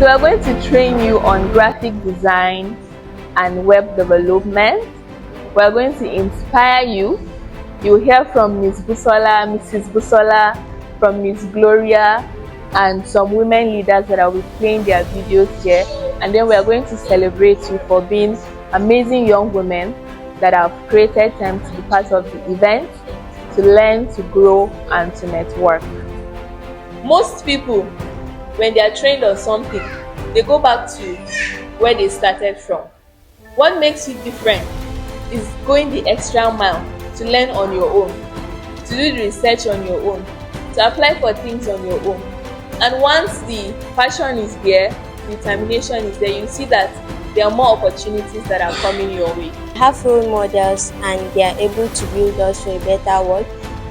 So we're going to train you on graphic design and web development. We're going to inspire you. You'll hear from Ms. Busola, Mrs. Busola, from Ms. Gloria, and some women leaders that will be playing their videos here. And then we're going to celebrate you for being amazing young women that have created time to be part of the event, to learn, to grow, and to network. Most people, when they are trained on something, they go back to where they started from. What makes you different is going the extra mile to learn on your own, to do the research on your own, to apply for things on your own. And once the passion is there, the determination is there, you see that there are more opportunities that are coming your way. Have role models and they are able to build us for a better world.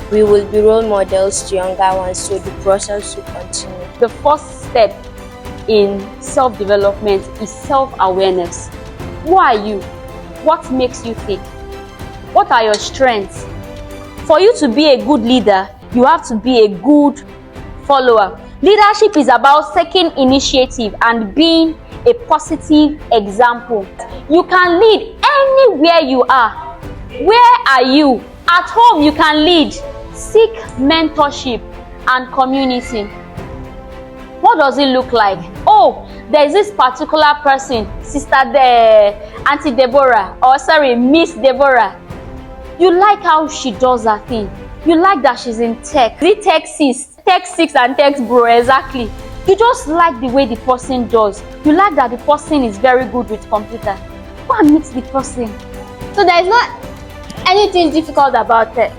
We will be role models to younger ones, so the process will continue. The first step in self-development is self-awareness. Who are you? What makes you tick? What are your strengths? For you to be a good leader, you have to be a good follower. Leadership is about taking initiative and being a positive example. You can lead anywhere you are. Where are you? At home, you can lead. Seek mentorship and community. What does it look like? Oh, there's this particular person, Auntie Deborah, or sorry, Miss Deborah. You like how she does her thing. You like that she's in tech. The Tech 6 and Tech Bro, exactly. You just like the way the person does. You like that the person is very good with computer. Go and meet the person. So there's not anything difficult about it.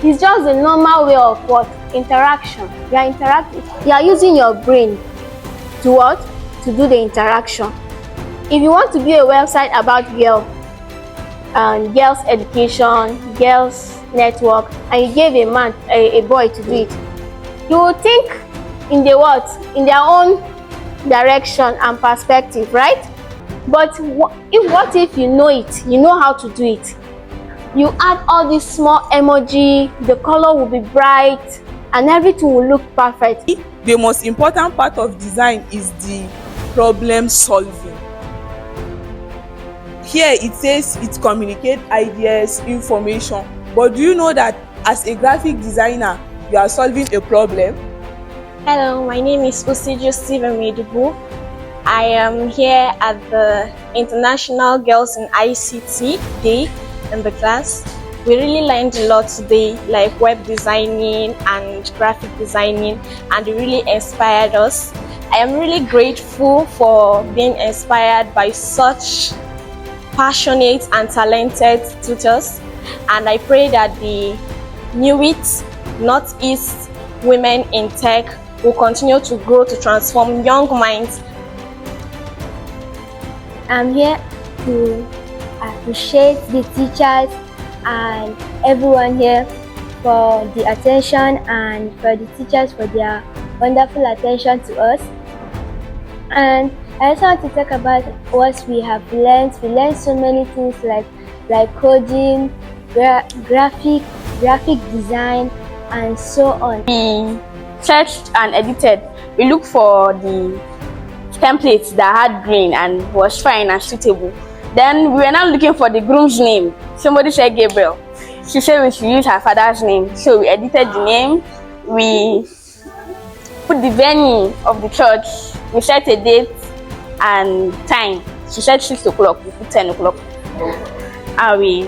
It's just a normal way of what? Interaction. You are interacting. You are using your brain to what? To do the interaction. If you want to build a website about girls education, girls network, and you gave a boy to do it, you will think in the what? In their own direction and perspective, right? But what if you know it? You know how to do it. You add all these small emoji, the color will be bright, and everything will look perfect. The most important part of design is the problem solving. Here it says it communicates ideas, information, but do you know that as a graphic designer, you are solving a problem? Hello, my name is Usijo Steven Medibu. I am here at the International Girls in ICT Day in the class. We really learned a lot today, like web designing and graphic designing, and it really inspired us. I am really grateful for being inspired by such passionate and talented tutors, and I pray that the Newit Northeast Women in Tech will continue to grow to transform young minds. I'm here to appreciate the teachers and everyone here for the attention, and for the teachers for their wonderful attention to us. And I also want to talk about what we have learned. We learned so many things like coding, graphic design, and so on. We searched and edited. We looked for the templates that had green and was fine and suitable. Then we were now looking for the groom's name. Somebody said Gabriel. She said we should use her father's name. So we edited the name. We put the venue of the church. We set a date and time. She said 6 o'clock. We put 10 o'clock. And we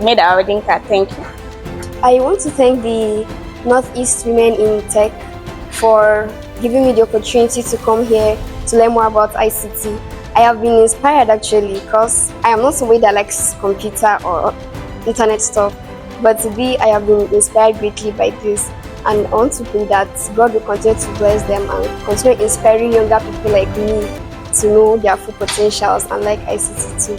made our wedding card. Thank you. I want to thank the Northeast Women in Tech for giving me the opportunity to come here to learn more about ICT. I have been inspired actually, because I am not somebody that likes computer or internet stuff, but today I have been inspired greatly by this, and I want to pray that God will continue to bless them and continue inspiring younger people like me to know their full potentials and like ICT too.